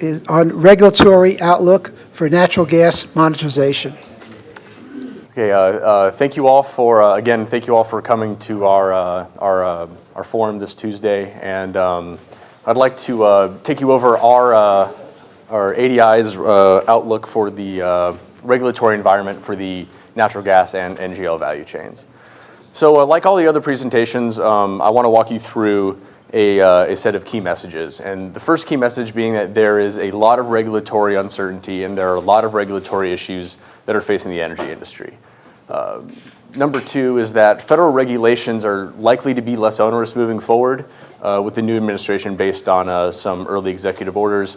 is on regulatory outlook for natural gas monetization. Okay, thank you all for again. Thank you all for coming to our forum this Tuesday, and I'd like to take you over our ADI's outlook for the regulatory environment for the natural gas and NGL value chains. So, like all the other presentations, I want to walk you through a set of key messages, and the first key message being that there is a lot of regulatory uncertainty, and there are a lot of regulatory issues that are facing the energy industry. Number two is that federal regulations are likely to be less onerous moving forward with the new administration based on some early executive orders.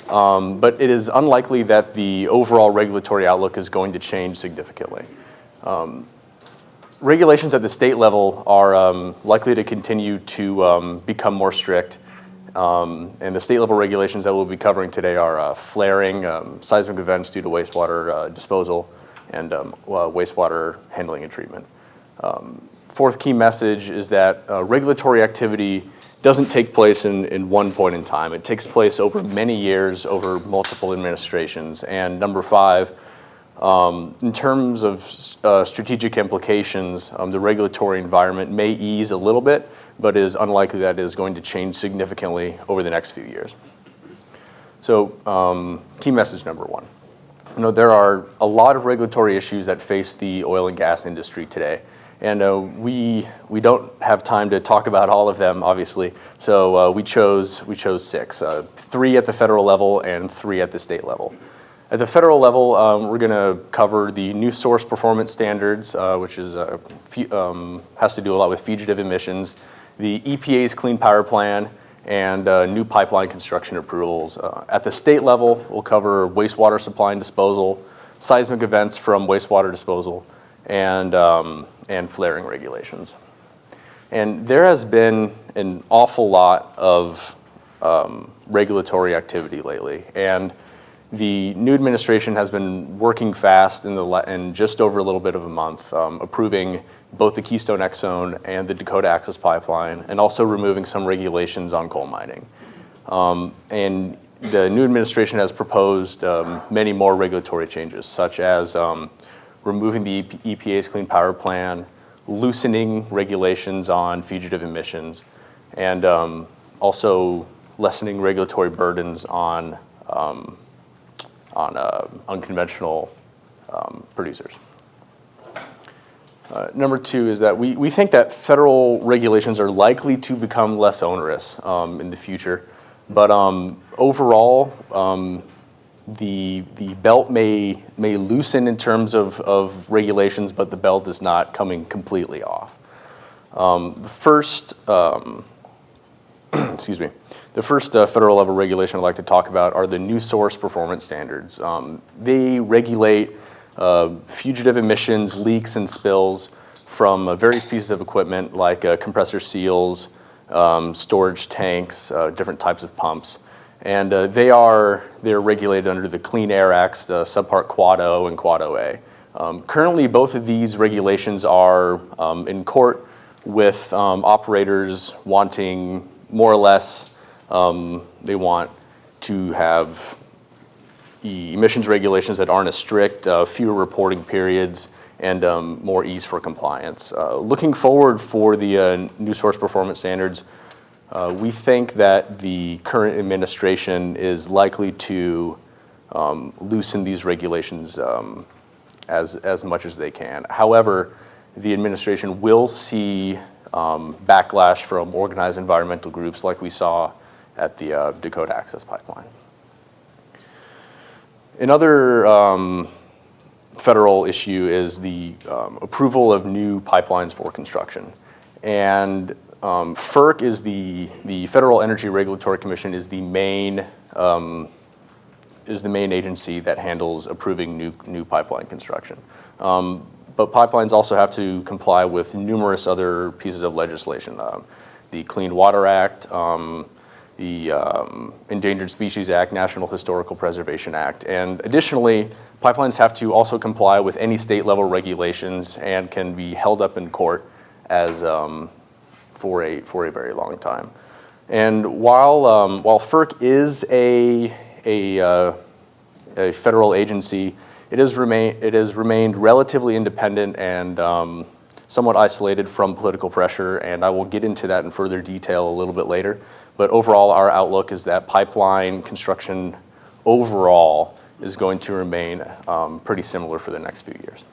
But it is unlikely that the overall regulatory outlook is going to change significantly. Regulations at the state level are likely to continue to become more strict. And the state level regulations that we'll be covering today are flaring, seismic events due to wastewater disposal, and wastewater handling and treatment. Fourth key message is that regulatory activity doesn't take place in one point in time. It takes place over many years, over multiple administrations. And number five, in terms of strategic implications, the regulatory environment may ease a little bit, but it is unlikely that it is going to change significantly over the next few years. So key message number one. There are a lot of regulatory issues that face the oil and gas industry today, and we don't have time to talk about all of them, obviously. So we chose six, three at the federal level and three at the state level. At the federal level, we're going to cover the new source performance standards, which is has to do a lot with fugitive emissions, the EPA's Clean Power Plan, and new pipeline construction approvals. At the state level, we'll cover wastewater supply and disposal, seismic events from wastewater disposal, and flaring regulations. And there has been an awful lot of regulatory activity lately, and the new administration has been working fast in just over a little bit of a month, approving both the Keystone XZone and the Dakota Access Pipeline, and also removing some regulations on coal mining. And the new administration has proposed many more regulatory changes, such as removing the EPA's Clean Power Plan, loosening regulations on fugitive emissions, and also lessening regulatory burdens on unconventional producers. Number two is that we think that federal regulations are likely to become less onerous in the future, but overall, the belt may loosen in terms of regulations, but the belt is not coming completely off. The first federal level regulation I'd like to talk about are the new source performance standards. They regulate fugitive emissions, leaks, and spills from various pieces of equipment like compressor seals, storage tanks, different types of pumps. And they're regulated under the Clean Air Act's subpart Quad O and Quad OA. Currently, both of these regulations are in court with operators wanting more or less, they want to have emissions regulations that aren't as strict, fewer reporting periods, and more ease for compliance. Looking forward for the new source performance standards, we think that the current administration is likely to loosen these regulations as much as they can. However, the administration will see backlash from organized environmental groups like we saw at the Dakota Access Pipeline. Another federal issue is the approval of new pipelines for construction. And FERC is the Federal Energy Regulatory Commission is the main agency that handles approving new pipeline construction. But pipelines also have to comply with numerous other pieces of legislation, the Clean Water Act, the Endangered Species Act, National Historical Preservation Act, and additionally, pipelines have to also comply with any state-level regulations and can be held up in court as for a very long time. And while FERC is a federal agency, it has remained relatively independent and somewhat isolated from political pressure, and I will get into that in further detail a little bit later. But overall, our outlook is that pipeline construction overall is going to remain pretty similar for the next few years.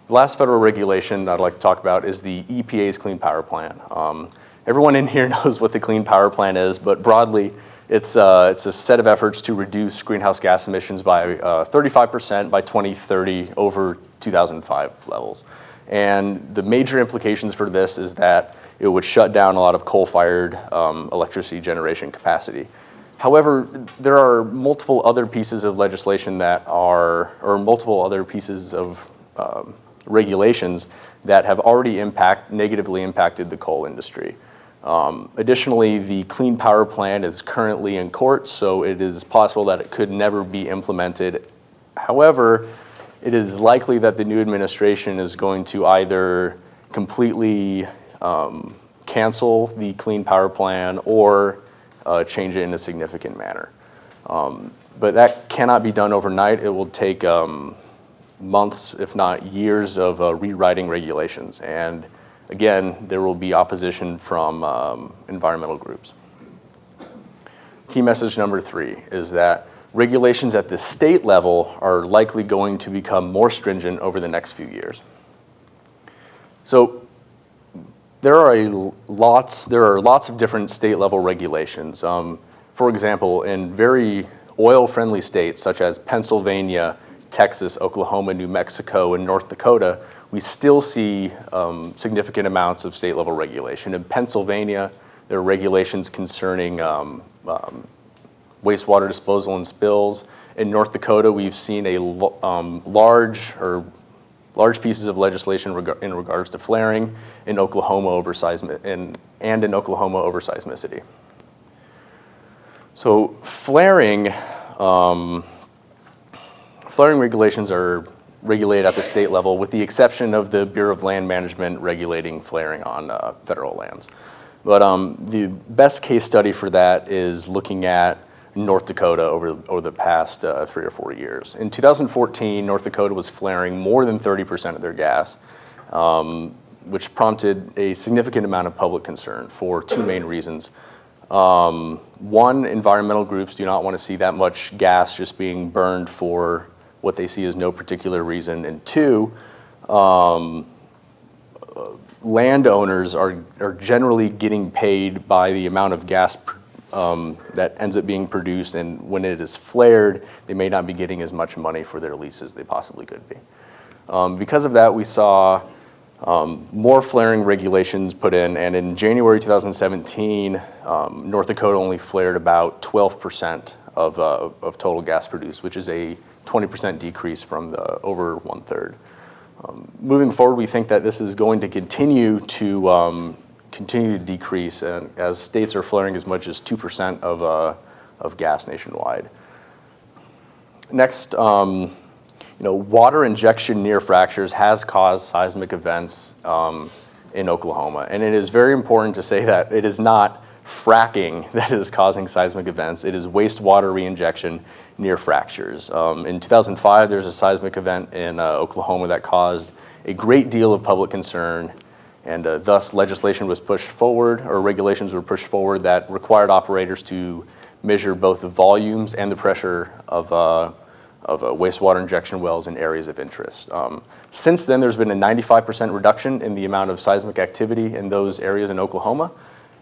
The last federal regulation I'd like to talk about is the EPA's Clean Power Plan. Everyone in here knows what the Clean Power Plan is, but broadly, it's a set of efforts to reduce greenhouse gas emissions by 35% by 2030 over 2005 levels. And the major implications for this is that it would shut down a lot of coal-fired electricity generation capacity. However, there are multiple other pieces of legislation or multiple other pieces of regulations that have already negatively impacted the coal industry. Additionally, the Clean Power Plan is currently in court, so it is possible that it could never be implemented. However, it is likely that the new administration is going to either completely cancel the Clean Power Plan or change it in a significant manner. But that cannot be done overnight. It will take months, if not years, of rewriting regulations. And again, there will be opposition from environmental groups. Key message number 3 is that regulations at the state level are likely going to become more stringent over the next few years. So there are lots of different state level regulations. For example, in very oil-friendly states such as Pennsylvania, Texas, Oklahoma, New Mexico, and North Dakota, we still see significant amounts of state level regulation. In Pennsylvania, there are regulations concerning wastewater disposal and spills. In North Dakota, we've seen a large pieces of legislation in regards to flaring. In Oklahoma, over seismicity. So flaring regulations are regulated at the state level, with the exception of the Bureau of Land Management regulating flaring on federal lands. But the best case study for that is looking at North Dakota over the past 3 or 4 years. In 2014, North Dakota was flaring more than 30% of their gas, which prompted a significant amount of public concern for 2 main reasons. One, environmental groups do not want to see that much gas just being burned for what they see as no particular reason. And 2, landowners are generally getting paid by the amount of gas that ends up being produced, and when it is flared, they may not be getting as much money for their lease as they possibly could be. Because of that, we saw more flaring regulations put in, and in January 2017, North Dakota only flared about 12% of total gas produced, which is a 20% decrease from the over 1/3. Moving forward, we think that this is going to continue to decrease, and as states are flaring as much as 2% of gas nationwide. Next, water injection near fractures has caused seismic events in Oklahoma, and it is very important to say that it is not fracking that is causing seismic events. It is wastewater reinjection near fractures. In 2005, there was a seismic event in Oklahoma that caused a great deal of public concern, and thus legislation was pushed forward, or regulations were pushed forward that required operators to measure both the volumes and the pressure of wastewater injection wells in areas of interest. Since then, there's been a 95% reduction in the amount of seismic activity in those areas in Oklahoma.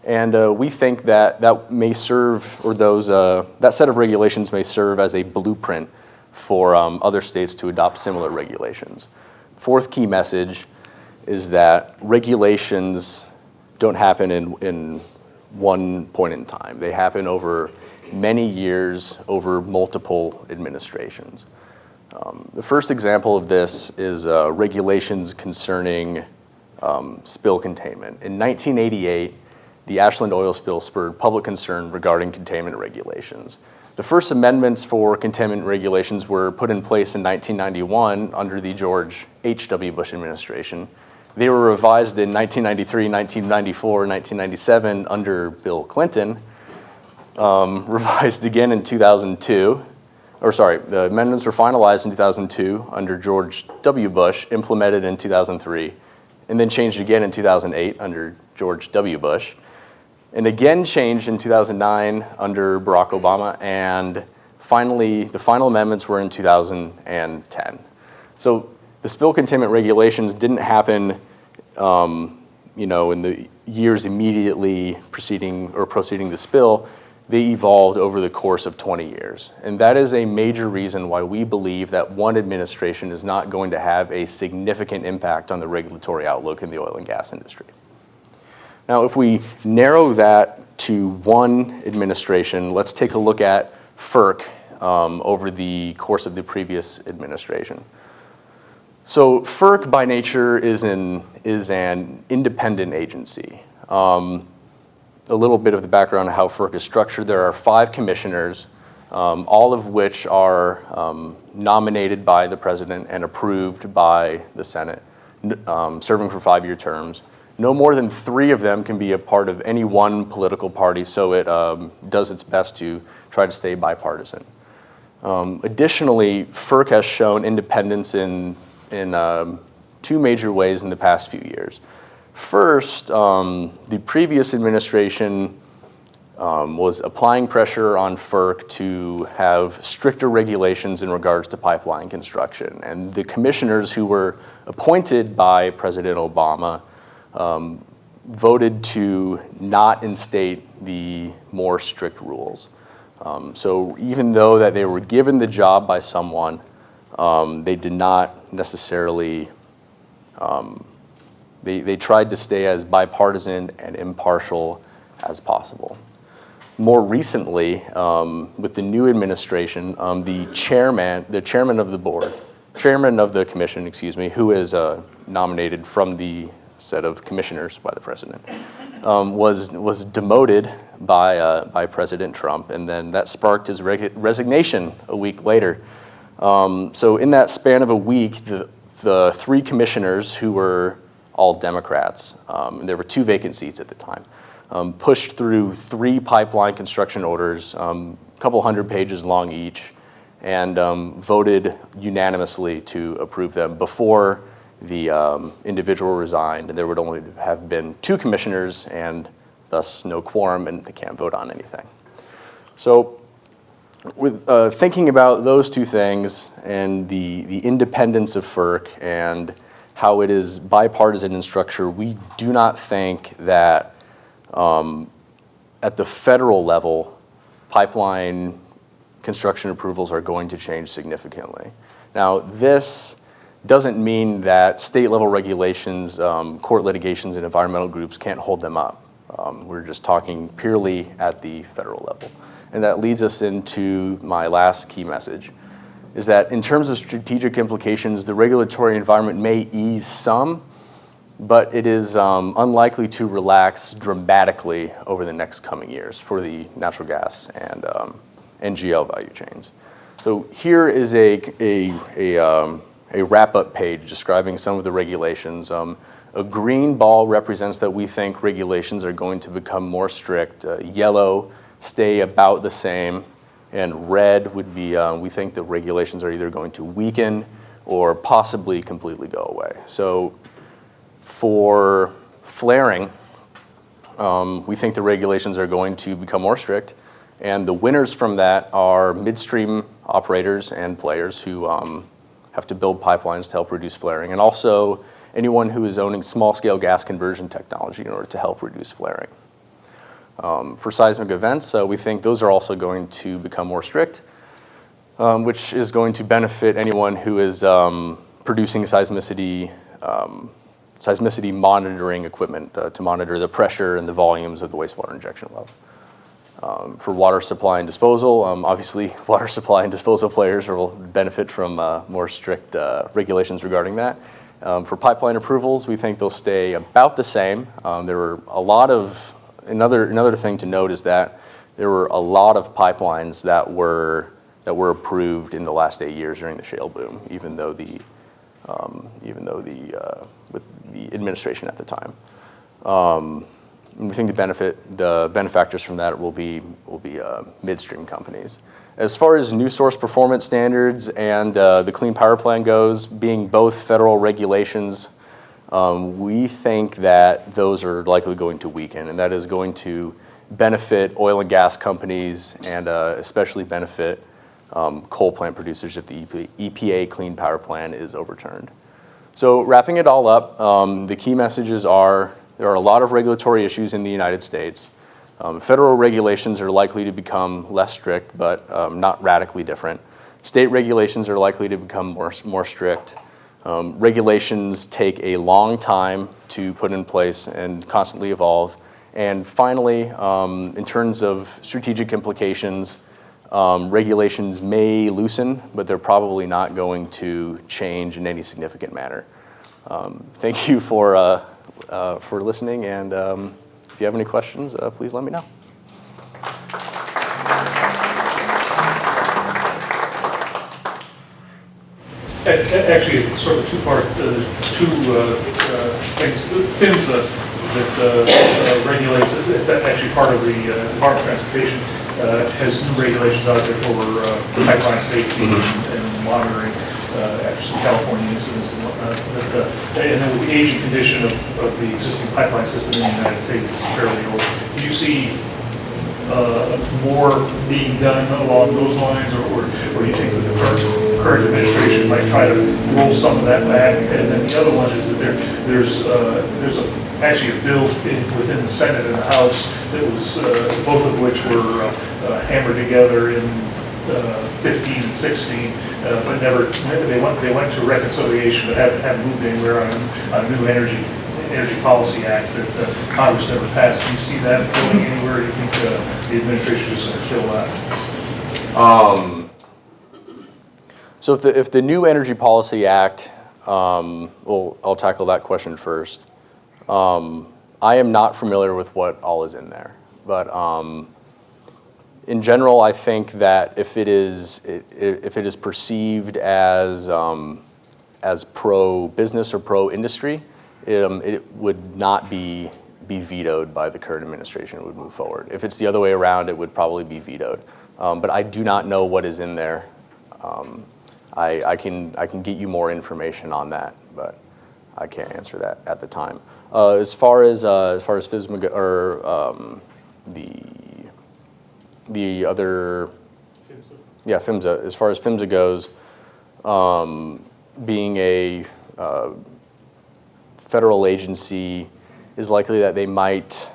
And we think that may serve, or that set of regulations may serve as a blueprint for other states to adopt similar regulations. Fourth key message is that regulations don't happen in one point in time. They happen over many years, over multiple administrations. The first example of this is regulations concerning spill containment. In 1988, the Ashland oil spill spurred public concern regarding containment regulations. The first amendments for containment regulations were put in place in 1991 under the George H.W. Bush administration. They were revised in 1993, 1994, 1997 under Bill Clinton. revised again in 2002. The amendments were finalized in 2002 under George W. Bush, implemented in 2003, and then changed again in 2008 under George W. Bush, and again changed in 2009 under Barack Obama, and finally, the final amendments were in 2010. So the spill containment regulations didn't happen, in the years immediately preceding the spill. They evolved over the course of 20 years. And that is a major reason why we believe that one administration is not going to have a significant impact on the regulatory outlook in the oil and gas industry. Now, if we narrow that to one administration, let's take a look at FERC over the course of the previous administration. So FERC by nature is an independent agency. A little bit of the background of how FERC is structured. There are 5 commissioners, all of which are nominated by the president and approved by the Senate, serving for 5-year terms. No more than 3 of them can be a part of any one political party, so it does its best to try to stay bipartisan. Additionally, FERC has shown independence in 2 major ways in the past few years. First, the previous administration was applying pressure on FERC to have stricter regulations in regards to pipeline construction. And the commissioners who were appointed by President Obama voted to not instate the more strict rules. So even though that they were given the job by someone, they did not necessarily They tried to stay as bipartisan and impartial as possible. More recently, with the new administration, the chairman of the commission, who is nominated from the set of commissioners by the president, was demoted by President Trump, and then that sparked his resignation a week later. So in that span of a week, the 3 commissioners who were all Democrats, and there were 2 vacant seats at the time, pushed through 3 pipeline construction orders, a couple hundred pages long each, and voted unanimously to approve them before the individual resigned, and there would only have been 2 commissioners and thus no quorum, and they can't vote on anything. So with thinking about those 2 things and the independence of FERC and how it is bipartisan in structure, we do not think that at the federal level, pipeline construction approvals are going to change significantly. Now, this doesn't mean that state-level regulations, court litigations, and environmental groups can't hold them up. We're just talking purely at the federal level. And that leads us into my last key message, is that in terms of strategic implications, the regulatory environment may ease some, but it is unlikely to relax dramatically over the next coming years for the natural gas and NGL value chains. So here is a wrap-up page describing some of the regulations. A green ball represents that we think regulations are going to become more strict. Yellow, stay about the same. And red would be, we think the regulations are either going to weaken or possibly completely go away. So for flaring, we think the regulations are going to become more strict. And the winners from that are midstream operators and players who have to build pipelines to help reduce flaring, and also anyone who is owning small-scale gas conversion technology in order to help reduce flaring. For seismic events, we think those are also going to become more strict, which is going to benefit anyone who is producing seismicity monitoring equipment to monitor the pressure and the volumes of the wastewater injection well. For water supply and disposal, obviously water supply and disposal players will benefit from more strict regulations regarding that. For pipeline approvals, we think they'll stay about the same. There were a lot of Another thing to note is that there were a lot of pipelines that were approved in the last 8 years during the shale boom, even though with the administration at the time. we think the benefactors from that will be midstream companies. As far as new source performance standards and the Clean Power Plan goes, being both federal regulations, we think that those are likely going to weaken, and that is going to benefit oil and gas companies and especially benefit coal plant producers if the EPA Clean Power Plan is overturned. So wrapping it all up, the key messages are there are a lot of regulatory issues in the United States. Federal regulations are likely to become less strict, but not radically different. State regulations are likely to become more strict. Regulations take a long time to put in place and constantly evolve. And finally, in terms of strategic implications, regulations may loosen, but they're probably not going to change in any significant manner. Thank you for listening, and if you have any questions, please let me know. Actually, it's sort of two-part, two things. PHMSA that regulates, it's actually part of the Department of Transportation, has new regulations out there for pipeline safety and monitoring after some California incidents and whatnot. And then with the aging condition of the existing pipeline system in the United States is fairly old. Do you see more being done along those lines, or do you think that the current administration might try to roll some of that back? And then the other one is that there's actually a bill within the Senate and the House that was both of which were hammered together in 15 and 16, but they went to reconciliation, but haven't moved anywhere on a new energy policy act that Congress never passed. Do you see that going anywhere? Do you think the administration is going to kill that? So if the new energy policy act, well, I'll tackle that question first. I am not familiar with what all is in there, but in general, I think that if it is perceived as pro-business or pro-industry, it would not be vetoed by the current administration. It would move forward. If it's the other way around, it would probably be vetoed. But I do not know what is in there. I can get you more information on that, but I can't answer that at the time. As far as PHMSA or the other, yeah, PHMSA. As far as PHMSA goes, being a federal agency is likely that they might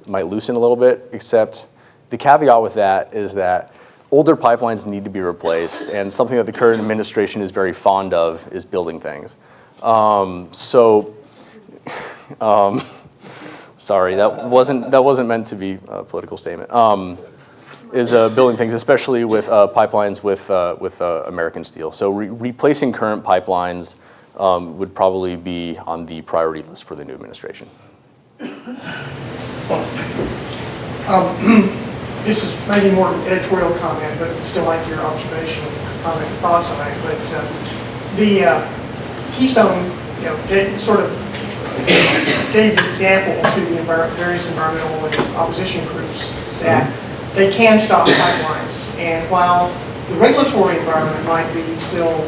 loosen a little bit, except the caveat with that is that older pipelines need to be replaced, and something that the current administration is very fond of is building things. Sorry, that wasn't meant to be a political statement. Is building things, especially with pipelines with American steel. So replacing current pipelines would probably be on the priority list for the new administration. This is maybe more editorial comment, but still like your observation, comment, thoughts on it. But the Keystone, sort of gave the example to the various environmental and opposition groups that they can stop pipelines. And while the regulatory environment might be still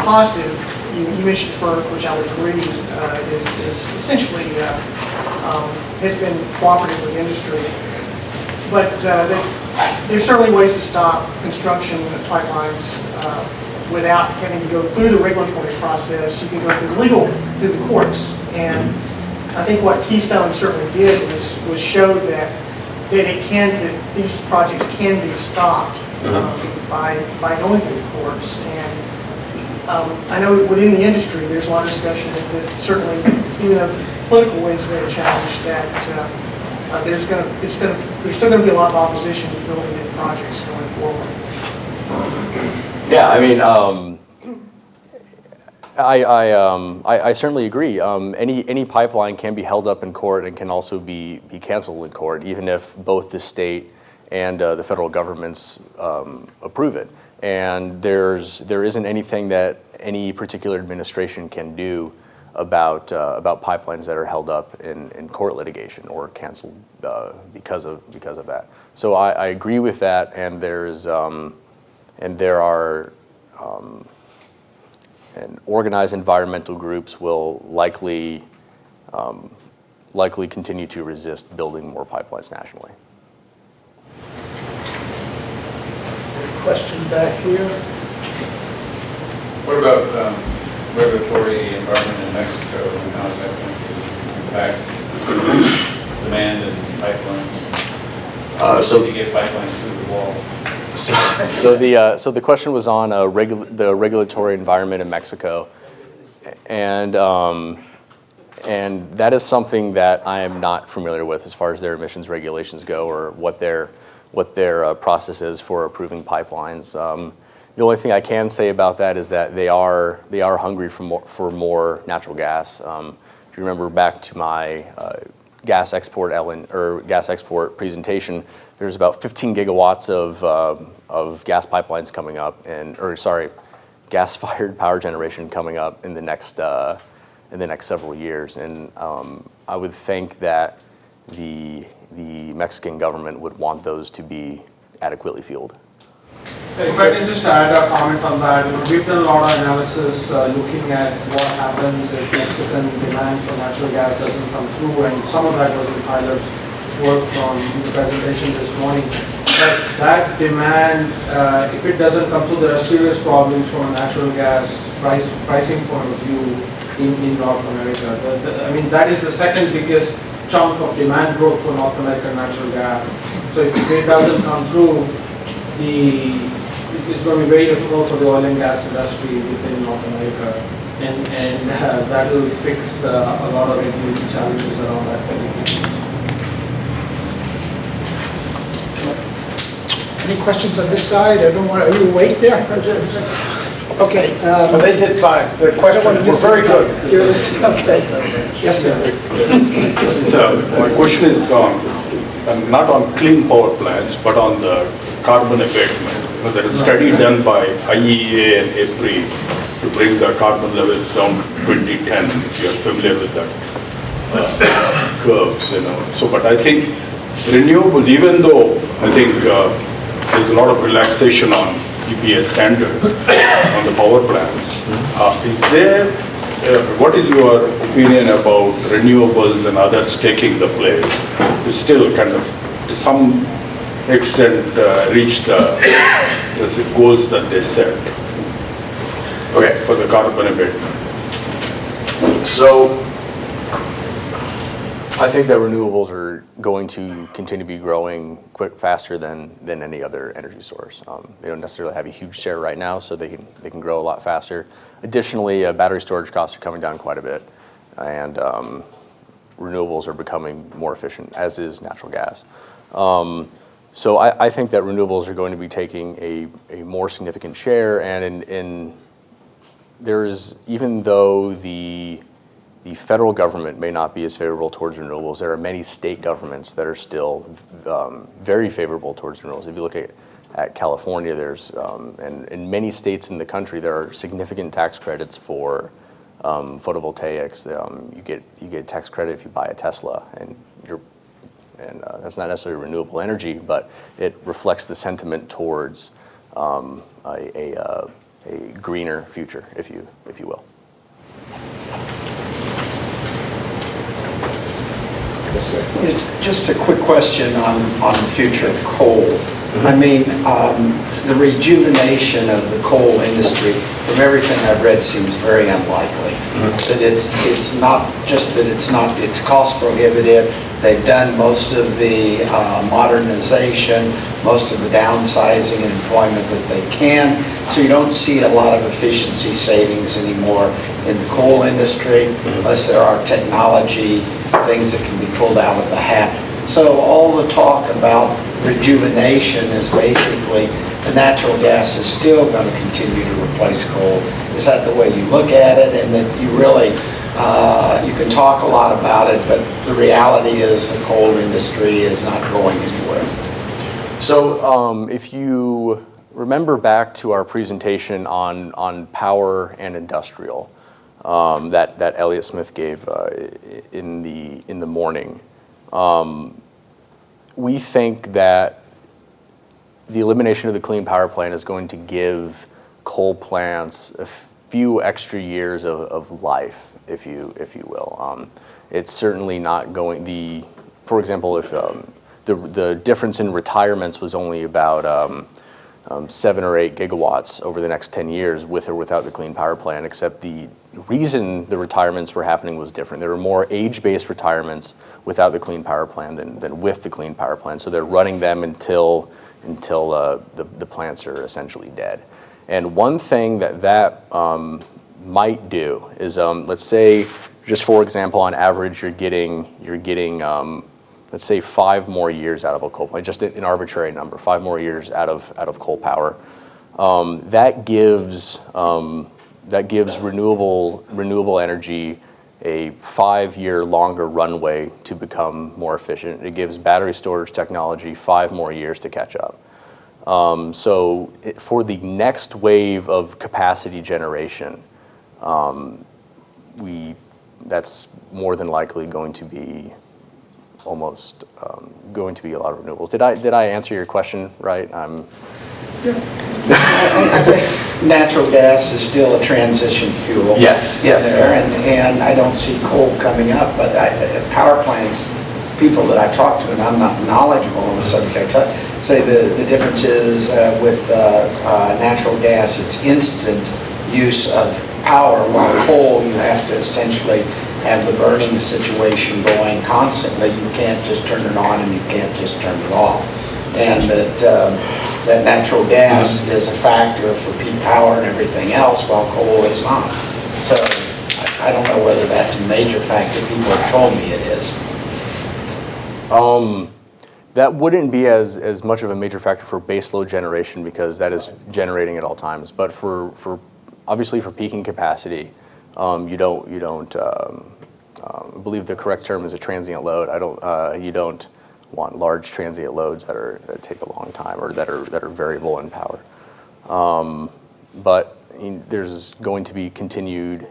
positive, you mentioned FERC, which I would agree is essentially has been cooperative with industry. But there's certainly ways to stop construction of pipelines without having to go through the regulatory process. You can go through the courts. And I think what Keystone certainly did was show that these projects can be stopped by going through the courts. And I know within the industry there's a lot of discussion that certainly, even though political winds may have challenged, that there's still going to be a lot of opposition to building new projects going forward. Yeah, I mean, I certainly agree. Any pipeline can be held up in court and can also be canceled in court, even if both the state and the federal governments approve it. And there isn't anything that any particular administration can do about pipelines that are held up in court litigation or canceled because of that. So I agree with that, and there are and organized environmental groups will likely continue to resist building more pipelines nationally. Question back here. What about regulatory environment in Mexico, and how is that going to impact demand and pipelines? So you get pipelines through the wall. So the question was on the regulatory environment in Mexico, and that is something that I am not familiar with as far as their emissions regulations go, or what their process is for approving pipelines. The only thing I can say about that is that they are hungry for more natural gas. If you remember back to my gas export presentation, there's about 15 gigawatts of gas pipelines coming up, gas-fired power generation coming up in the next several years, and I would think that the Mexican government would want those to be adequately fueled. If I can just add a comment on that, we've done a lot of analysis looking at what happens if Mexican demand for natural gas doesn't come through, and some of that was in Tyler's work from the presentation this morning. But that demand, if it doesn't come through, there are serious problems from a natural gas pricing point of view in North America. I mean, that is the second biggest chunk of demand growth for North American natural gas. So if it doesn't come through, it's going to be very difficult for the oil and gas industry within North America, and that will fix a lot of regulatory challenges around that fairly quickly. Any questions on this side? I don't want to, you wait there? Okay. But they did fine. Their questions were very good. Okay. Yes, sir. So my question is not on clean power plants, but on the carbon abatement. There is a study done by IEA and EPRI to bring the carbon levels down to 2010, if you are familiar with that curves, So, but I think renewables, even though I think there's a lot of relaxation on EPA standards on the power plants, what is your opinion about renewables and others taking the place to still kind of, to some extent, reach the goals that they set for the carbon abatement? So I think that renewables are going to continue to be growing faster than any other energy source. They don't necessarily have a huge share right now, so they can grow a lot faster. Additionally, battery storage costs are coming down quite a bit, and renewables are becoming more efficient, as is natural gas. So I think that renewables are going to be taking a more significant share, and even though the federal government may not be as favorable towards renewables, there are many state governments that are still very favorable towards renewables. If you look at California, and in many states in the country, there are significant tax credits for photovoltaics. You get tax credit if you buy a Tesla, and that's not necessarily renewable energy, but it reflects the sentiment towards a greener future, if you will. Just a quick question on the future of coal. I mean, the rejuvenation of the coal industry, from everything I've read, seems very unlikely. That it's not just that it's cost prohibitive. They've done most of the modernization, most of the downsizing and employment that they can. So you don't see a lot of efficiency savings anymore in the coal industry, unless there are technology things that can be pulled out of the hat. So all the talk about rejuvenation is basically the natural gas is still going to continue to replace coal. Is that the way you look at it? And that you really, you can talk a lot about it, but the reality is the coal industry is not going anywhere. So if you remember back to our presentation on power and industrial, that Elliott Smith gave in the morning. We think that the elimination of the Clean Power Plan is going to give coal plants a few extra years of life, if you will. It's certainly not going, for example, if the difference in retirements was only about 7 or 8 gigawatts over the next 10 years with or without the Clean Power Plan, except the reason the retirements were happening was different. There were more age-based retirements without the Clean Power Plan than with the Clean Power Plan. So they're running them until the plants are essentially dead. And one thing that might do is, let's say, just for example, on average, you're getting let's say 5 more years out of a coal plant, just an arbitrary number, 5 more years out of coal power. That gives renewable energy a 5-year longer runway to become more efficient. It gives battery storage technology 5 more years to catch up. So for the next wave of capacity generation, that's more than likely going to be almost going to be a lot of renewables. Did I answer your question right? I think natural gas is still a transition fuel. Yes. There, and I don't see coal coming up, but power plants, people that I talk to, and I'm not knowledgeable on the subject, say the difference is with natural gas, it's instant use of power, while coal, you have to essentially have the burning situation going constantly. You can't just turn it on and you can't just turn it off. And that natural gas is a factor for peak power and everything else, while coal is not. So I don't know whether that's a major factor. People have told me it is. That wouldn't be as much of a major factor for baseload generation, because that is generating at all times. But for obviously for peaking capacity, you don't. I believe the correct term is a transient load. You don't want large transient loads that take a long time or that are variable in power. But there's going to be continued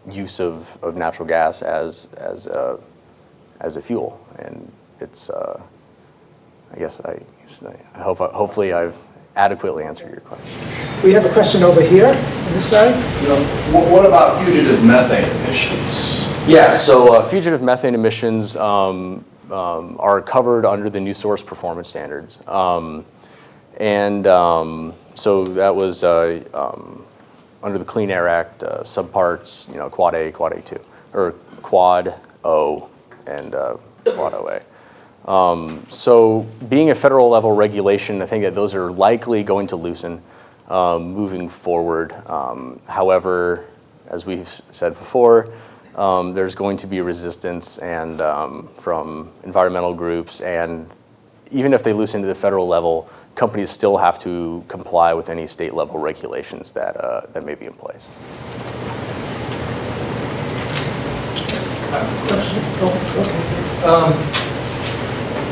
use of natural gas as a fuel, and it's. I guess hopefully I've adequately answered your question. We have a question over here on this side. What about fugitive methane emissions? Yeah, so fugitive methane emissions are covered under the new source performance standards. So that was under the Clean Air Act, subparts, Quad A, Quad A2, or Quad O and Quad OA. So being a federal level regulation, I think that those are likely going to loosen moving forward. However, as we've said before, there's going to be resistance and from environmental groups, and even if they loosen to the federal level, companies still have to comply with any state level regulations that may be in place.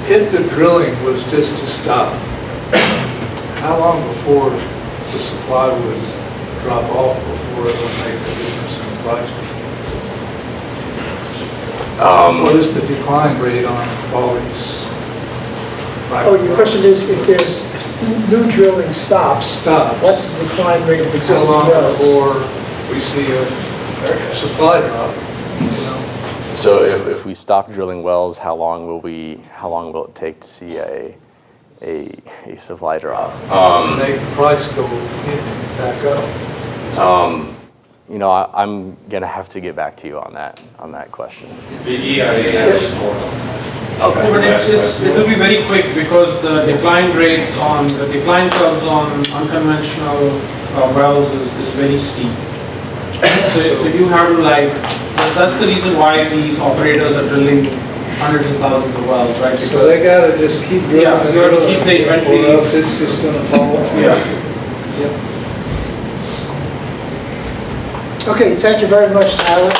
If the drilling was just to stop, how long before the supply would drop off before it would make a difference in price? What is the decline rate on all these? Oh, your question is if there's new drilling stops, what's the decline rate of existing How long wells? before we see a supply drop? So if we stop drilling wells, how long will it take to see a supply drop? To make the price go back up? I'm gonna have to get back to you on that question. The EIA has support on that. Okay, but it will be very quick, because the decline curves on unconventional wells is very steep. So you have to that's the reason why these operators are drilling hundreds of thousands of wells, right? So they gotta just keep drilling. Yeah, you have to keep the inventory. Or else it's just gonna fall off. Yeah. Okay, thank you very much, Tyler.